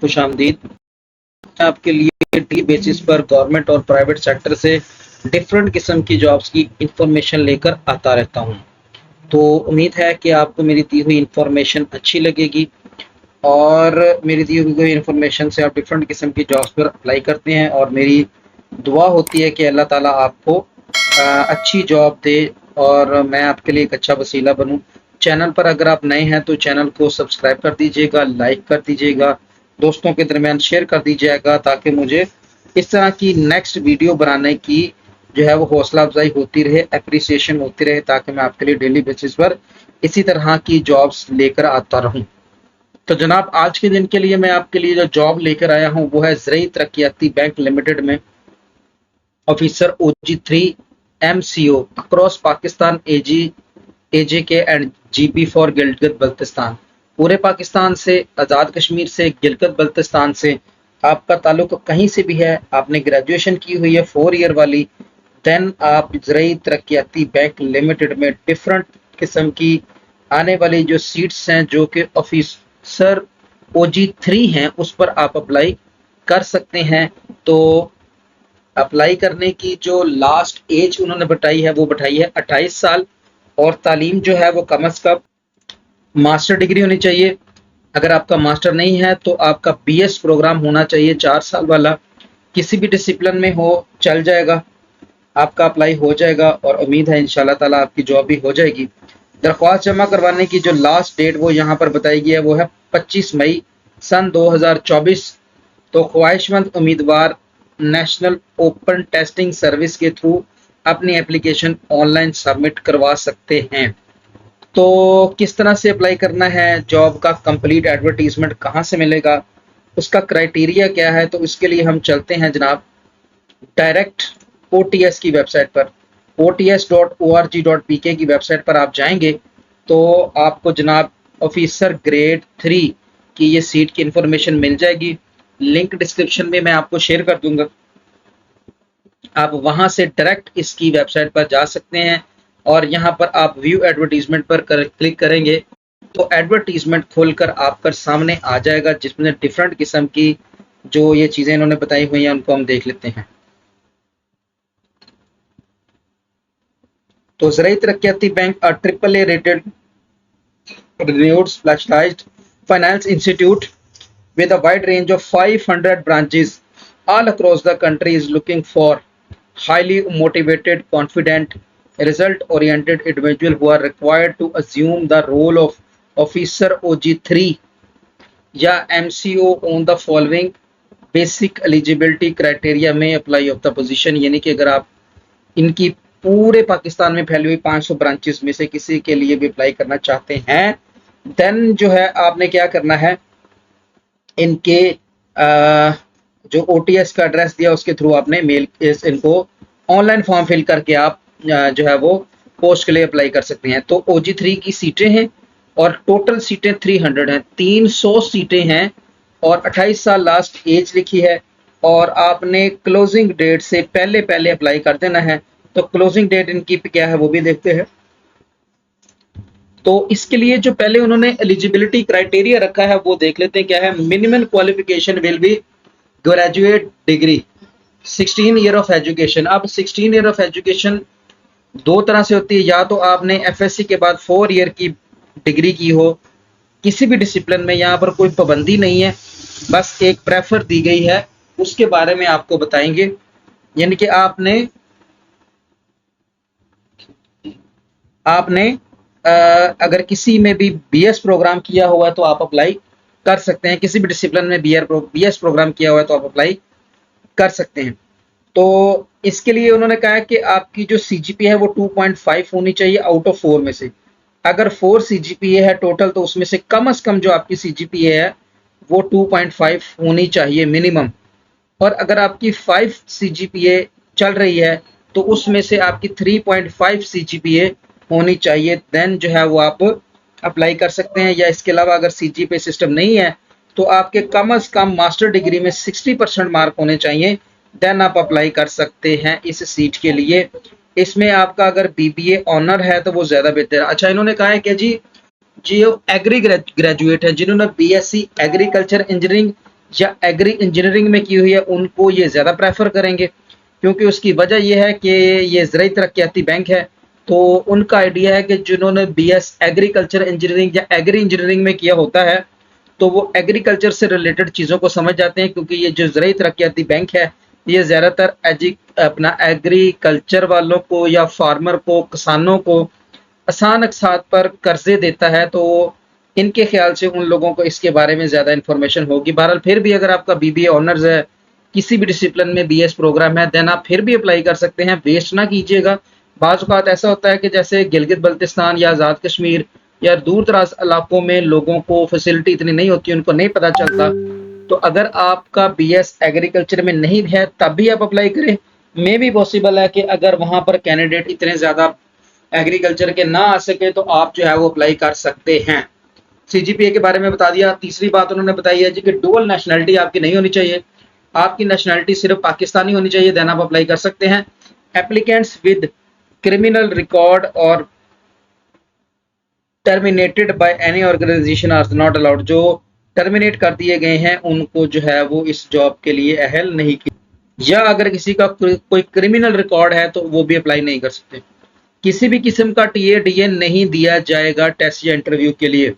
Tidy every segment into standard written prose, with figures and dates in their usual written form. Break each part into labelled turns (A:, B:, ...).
A: खुशामदीद। आपके लिए daily basis पर गवर्नमेंट और प्राइवेट सेक्टर से डिफरेंट किस्म की जॉब्स की इंफॉर्मेशन लेकर आता रहता हूं। तो उम्मीद है कि आपको मेरी दी हुई इंफॉर्मेशन अच्छी लगेगी और मेरी दी हुई इंफॉर्मेशन से आप डिफरेंट किस्म की जॉब्स पर अप्लाई करते हैं और मेरी दुआ होती है कि अल्लाह ताला आपको अच्छी जॉब दे और मैं आपके लिए एक अच्छा वसीला बनूं। चैनल पर अगर आप नए हैं तो चैनल को सब्सक्राइब कर दीजिएगा, लाइक कर दीजिएगा, दोस्तों के दरमियान शेयर कर दीजिएगा ताकि मुझे इस तरह की नेक्स्ट वीडियो बनाने की जो है वो हौसला अफजाई होती रहे, अप्रिसिएशन होती रहे, ताकि मैं आपके लिए डेली बेसिस पर इसी तरह की जॉब्स लेकर आता रहूं। तो जनाब, आज के दिन के लिए मैं आपके लिए जो जॉब लेकर आया हूं वो है ज़रई तरक्याती बैंक लिमिटेड में officer OG3 MCO across Pakistan AJK and GB for Gilgit Baltistan. पूरे पाकिस्तान से, आज़ाद कश्मीर से, गिलगित बल्तिस्तान से आपका ताल्लुक कहीं से भी है, आपने ग्रेजुएशन की हुई है 4 ईयर वाली, देन आप ज़रई तरक्याती बैंक लिमिटेड में डिफरेंट किस्म की आने वाली जो सीट्स हैं जो कि ऑफिसर OG3 हैं उस पर आप अप्लाई कर सकते हैं। तो अप्लाई करने की जो लास्ट एज उन्होंने बताई है वो बताई है 28 साल और तालीम जो है वो कम अज़ कम मास्टर डिग्री होनी चाहिए। अगर आपका मास्टर नहीं है तो आपका BS प्रोग्राम होना चाहिए 4 साल वाला, किसी भी डिसिप्लिन में हो चल जाएगा, आपका अप्लाई हो जाएगा और उम्मीद है इंशाल्लाह ताला आपकी जॉब भी हो जाएगी। दरख्वास्त जमा करवाने की जो लास्ट डेट वो यहाँ पर बताई गई है वो है 25 मई सन 2024। तो ख्वाहिशमंद उम्मीदवार नेशनल ओपन टेस्टिंग सर्विस के थ्रू अपनी एप्लीकेशन ऑनलाइन सबमिट करवा सकते हैं। तो किस तरह से अप्लाई करना है, जॉब का कंप्लीट एडवर्टीजमेंट कहाँ से मिलेगा, उसका क्राइटेरिया क्या है, तो इसके लिए हम चलते हैं जनाब डायरेक्ट OTS की वेबसाइट पर। ots.org.pk की वेबसाइट पर आप जाएंगे तो आपको जनाब ऑफिसर ग्रेड 3 की ये सीट की इंफॉर्मेशन मिल जाएगी। लिंक डिस्क्रिप्शन में मैं आपको शेयर कर दूंगा, आप वहां से डायरेक्ट इसकी वेबसाइट पर जा सकते हैं और यहाँ पर आप व्यू एडवर्टीजमेंट पर क्लिक करेंगे तो एडवर्टीजमेंट खोलकर आपके सामने आ जाएगा जिसमें डिफरेंट किस्म की जो ये चीज़ें इन्होंने बताई हुई हैं उनको हम देख लेते हैं। तो Zarai Taraqiati bank AAA rated renewed specialized finance institute with a wide range of 500 branches all across the country is looking for highly motivated, confident, result oriented individual who are required to assume the role of officer OG3 या MCO on the following basic eligibility criteria में apply of the position। यानी कि अगर आप इनकी पूरे पाकिस्तान में फैली हुई 500 ब्रांचेस में से किसी के लिए भी अप्लाई करना चाहते हैं, देन जो है आपने क्या करना है, इनके जो OTS का एड्रेस दिया उसके थ्रू आपने मेल इनको ऑनलाइन फॉर्म फिल करके आप जो है वो पोस्ट के लिए अप्लाई कर सकते हैं। तो OG3 की सीटें हैं और टोटल सीटें 300 हैं, 300 सीटें हैं और 28 साल लास्ट एज लिखी है और आपने क्लोजिंग डेट से पहले पहले अप्लाई कर देना है। तो क्लोजिंग डेट इनकी क्या है वो भी देखते हैं। तो इसके लिए जो पहले उन्होंने एलिजिबिलिटी क्राइटेरिया रखा है वो देख लेते हैं क्या है। Minimum qualification will be graduate degree 16 year of education. अब 16 ईयर ऑफ एजुकेशन दो तरह से होती है, या तो आपने FSC के बाद 4 ईयर की डिग्री की हो किसी भी डिसिप्लिन में, यहाँ पर कोई पाबंदी नहीं है, बस एक प्रेफर दी गई है, उसके बारे में आपको बताएंगे। यानी कि आपने अगर किसी में भी BS प्रोग्राम किया हुआ है तो आप अप्लाई कर सकते हैं, किसी भी डिसिप्लिन में BS प्रोग्राम किया हुआ है तो आप अप्लाई कर सकते हैं। तो इसके लिए उन्होंने कहा है कि आपकी जो CGPA है वो 2.5 होनी चाहिए आउट ऑफ 4 में से। अगर 4 CGPA है टोटल तो उसमें से कम से कम जो आपकी CGPA है वो 2.5 होनी चाहिए मिनिमम, और अगर आपकी 5 CGPA चल रही है तो उसमें से आपकी 3.5 CGPA होनी चाहिए, देन जो है वो आप अप्लाई कर सकते हैं। या इसके अलावा अगर CGPA सिस्टम नहीं है तो आपके कम से कम मास्टर डिग्री में 60% मार्क होने चाहिए, देन आप अप्लाई कर सकते हैं इस सीट के लिए। इसमें आपका अगर BBA ऑनर है तो वो ज़्यादा बेहतर है। अच्छा, इन्होंने कहा है कि जी एग्री ग्रेजुएट है जिन्होंने BSc एग्रीकल्चर इंजीनियरिंग या एग्री इंजीनियरिंग में की हुई है उनको ये ज़्यादा प्रेफर करेंगे, क्योंकि उसकी वजह ये है कि ये ज़राई तरक्याती बैंक है। तो उनका आइडिया है कि जिन्होंने बीएस एग्रीकल्चर इंजीनियरिंग या एग्री इंजीनियरिंग में किया होता है तो वो एग्रीकल्चर से रिलेटेड चीज़ों को समझ जाते हैं, क्योंकि ये जो ज़राई तरक्याती बैंक है ये ज़्यादातर अपना एग्रीकल्चर वालों को या फार्मर को, किसानों को आसान अकसात पर कर्जे देता है। तो इनके ख्याल से उन लोगों को इसके बारे में ज़्यादा इन्फॉर्मेशन होगी। बहरहाल फिर भी अगर आपका बीबीए ऑनर्स है, किसी भी डिसिप्लिन में बीएस प्रोग्राम है, देन आप फिर भी अप्लाई कर सकते हैं, वेस्ट ना कीजिएगा। बाज़ औक़ात ऐसा होता है कि जैसे गिलगित बल्तिस्तान या आज़ाद कश्मीर या दूर दराज इलाकों में लोगों को फैसिलिटी इतनी नहीं होती, उनको नहीं पता चलता। तो अगर आपका बीएस एग्रीकल्चर में नहीं है तब भी आप अप्लाई करें। मे भी पॉसिबल है कि अगर वहाँ पर कैंडिडेट इतने ज़्यादा एग्रीकल्चर के ना आ सके तो आप जो है वो अप्लाई कर सकते हैं। सीजीपीए के बारे में बता दिया। तीसरी बात उन्होंने बताई है जी कि डुअल नेशनलिटी आपकी नहीं होनी चाहिए, आपकी नेशनलिटी सिर्फ पाकिस्तानी होनी चाहिए, देन आप अप्लाई कर सकते हैं। एप्लीकेंट्स विद क्रिमिनल रिकॉर्ड और terminated by any organisation are not allowed, जो टर्मिनेट कर दिए गए हैं उनको जो है वो इस जॉब के लिए अहल नहीं की, या अगर किसी का कोई क्रिमिनल रिकॉर्ड है तो वो भी अप्लाई नहीं कर सकते। किसी भी किस्म का टीए नहीं दिया जाएगा टेस्ट या इंटरव्यू के लिए।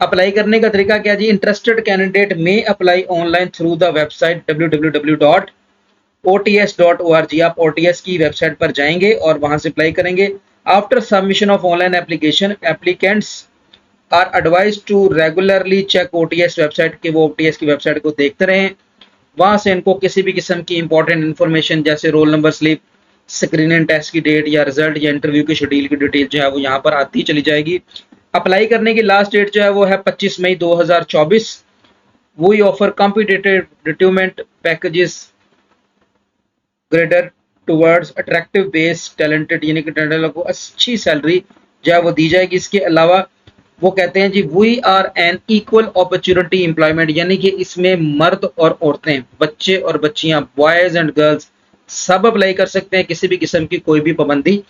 A: अप्लाई करने का तरीका क्या जी? इंटरेस्टेड कैंडिडेट में apply online through the website www.ots.org। आप ओटीएस की वेबसाइट पर जाएंगे और वहां से अप्लाई करेंगे। After submission of online application, applicants are advise to regularly check OTS website के, वो ओटीएस की वेबसाइट को देखते रहें। वहां से इनको किसी भी किस्म की इंपॉर्टेंट इन्फॉर्मेशन जैसे roll number slip, screening test की डेट या रिजल्ट या इंटरव्यू की शेड्यूल की डिटेल जो है वो यहाँ पर आती चली जाएगी। अप्लाई करने की लास्ट डेट जो है वो है 25 मई 2024। We offer competitive recruitment packages grader towards attractive base talented, यानी कि टैलेंट को अच्छी सैलरी जो है वो दी जाएगी। इसके अलावा वो कहते हैं जी we are an equal opportunity employment, यानी कि इसमें मर्द और औरतें, बच्चे और बच्चियां, बॉयज एंड गर्ल्स सब अप्लाई कर सकते हैं, किसी भी किस्म की कोई भी पाबंदी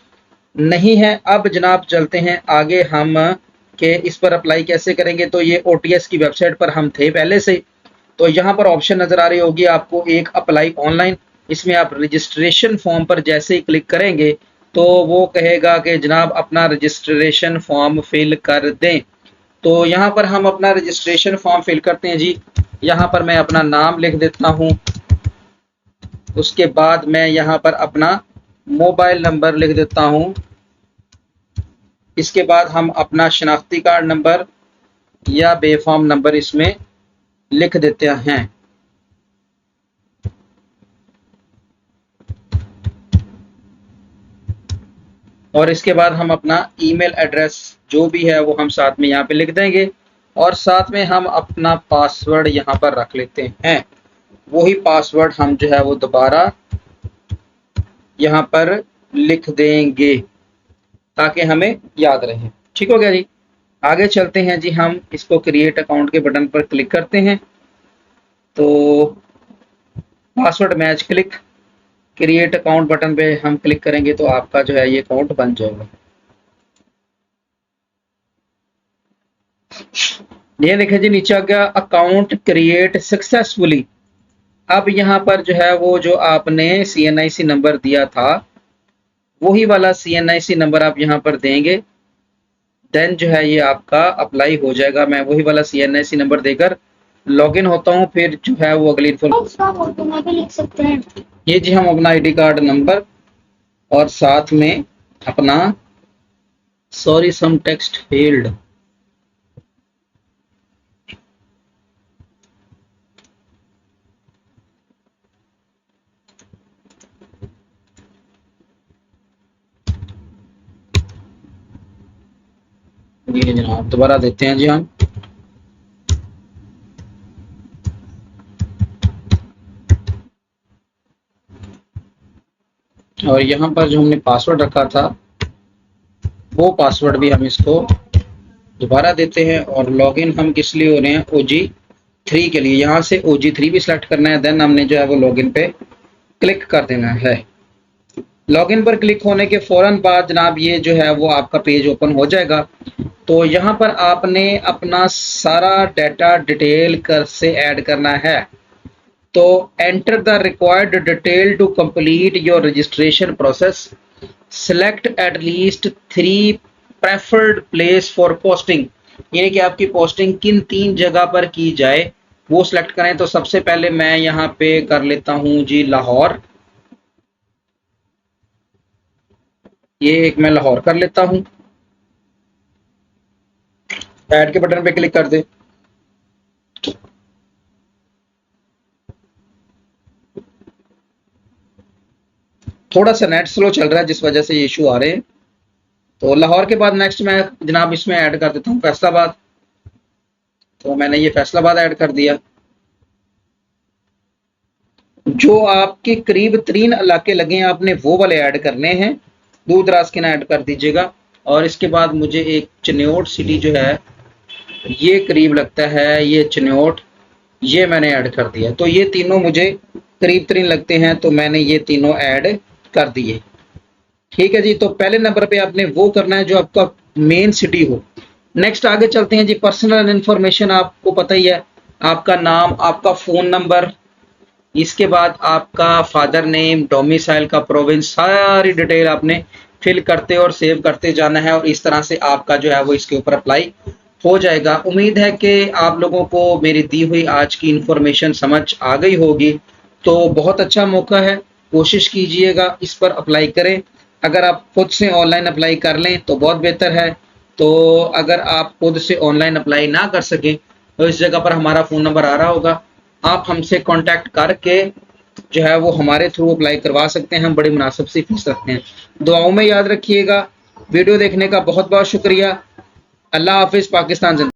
A: नहीं है। अब जनाब चलते हैं आगे हम कि इस पर अप्लाई कैसे करेंगे। तो ये ओटीएस की वेबसाइट पर हम थे पहले से, तो यहाँ पर ऑप्शन नज़र आ रही होगी आपको एक अप्लाई ऑनलाइन। इसमें आप रजिस्ट्रेशन फॉर्म पर जैसे ही क्लिक करेंगे तो वो कहेगा कि जनाब अपना रजिस्ट्रेशन फॉर्म फिल कर दें। तो यहाँ पर हम अपना रजिस्ट्रेशन फॉर्म फिल करते हैं जी। यहाँ पर मैं अपना नाम लिख देता हूँ, उसके बाद मैं यहाँ पर अपना मोबाइल नंबर लिख देता हूँ, इसके बाद हम अपना शनाख्ती कार्ड नंबर या बेफॉर्म नंबर इसमें लिख देते हैं। और इसके बाद हम अपना ईमेल एड्रेस जो भी है वो हम साथ में यहाँ पे लिख देंगे, और साथ में हम अपना पासवर्ड यहाँ पर रख लेते हैं। वही पासवर्ड हम जो है वो दोबारा यहाँ पर लिख देंगे ताकि हमें याद रहे। ठीक हो गया जी। आगे चलते हैं जी, हम इसको क्रिएट अकाउंट के बटन पर क्लिक करते हैं। तो password match click, create account button पे हम क्लिक करेंगे तो आपका जो है ये अकाउंट बन जाएगा। ये देखें जी नीचे आ गया अकाउंट क्रिएट सक्सेसफुली। अब यहाँ पर जो है वो जो आपने CNIC नंबर दिया था वही वाला CNIC नंबर आप यहाँ पर देंगे, देन जो है ये आपका अप्लाई हो जाएगा। मैं वही वाला CNIC नंबर देकर लॉगिन होता हूँ, फिर जो है वो अगली लिख सकते हैं। ये जी हम अपना ID कार्ड नंबर और साथ में अपना सॉरी सम टेक्स्ट फेल्ड, ये जनाब दोबारा देते हैं जी हम। और यहाँ पर जो हमने पासवर्ड रखा था वो पासवर्ड भी हम इसको दोबारा देते हैं। और लॉगिन हम किस लिए हो रहे हैं? OG3 के लिए। यहाँ से OG3 भी सिलेक्ट करना है, देन हमने जो है वो लॉगिन पे क्लिक कर देना है। लॉगिन पर क्लिक होने के फ़ौरन बाद जनाब ये जो है वो आपका पेज ओपन हो जाएगा। तो यहाँ पर आपने अपना सारा डाटा डिटेल कर से ऐड करना है। तो enter the required detail to complete your registration process. Select at least 3 preferred place for posting, यानी कि आपकी पोस्टिंग किन 3 जगह पर की जाए वो सिलेक्ट करें। तो सबसे पहले मैं यहाँ पे कर लेता हूँ जी लाहौर, ये एक मैं लाहौर कर लेता हूँ। ऐड के बटन पे क्लिक कर दे। थोड़ा सा नेट स्लो चल रहा है जिस वजह से ये इशू आ रहे हैं। तो लाहौर के बाद नेक्स्ट मैं जनाब इसमें ऐड कर देता हूँ फैसलाबाद। तो मैंने ये फैसलाबाद ऐड कर दिया। जो आपके करीब 3 इलाके लगे हैं आपने वो वाले ऐड करने हैं, दूर दराज के ना ऐड कर दीजिएगा। और इसके बाद मुझे एक चिन्योट सिटी जो है ये करीब लगता है, ये चिन्योट, ये मैंने ऐड कर दिया। तो ये तीनों मुझे करीब तरीन लगते हैं, तो मैंने ये तीनों ऐड कर दिए। ठीक है जी। तो पहले नंबर पे आपने वो करना है जो आपका मेन सिटी हो। नेक्स्ट आगे चलते हैं जी। पर्सनल इन्फॉर्मेशन आपको पता ही है, आपका नाम, आपका फ़ोन नंबर, इसके बाद आपका फादर नेम, डोमिसाइल का प्रोविंस, सारी डिटेल आपने फिल करते और सेव करते जाना है। और इस तरह से आपका जो है वो इसके ऊपर अप्लाई हो जाएगा। उम्मीद है कि आप लोगों को मेरी दी हुई आज की इन्फॉर्मेशन समझ आ गई होगी। तो बहुत अच्छा मौका है, कोशिश कीजिएगा इस पर अप्लाई करें। अगर आप खुद से ऑनलाइन अप्लाई कर लें तो बहुत बेहतर है। तो अगर आप खुद से ऑनलाइन अप्लाई ना कर सकें तो इस जगह पर हमारा फ़ोन नंबर आ रहा होगा, आप हमसे कांटेक्ट करके जो है वो हमारे थ्रू अप्लाई करवा सकते हैं। हम बड़ी मुनासिब सी फीस रखते हैं। दुआओं में याद रखिएगा। वीडियो देखने का बहुत बहुत शुक्रिया। अल्लाह हाफिज़। पाकिस्तान जिंदाबाद।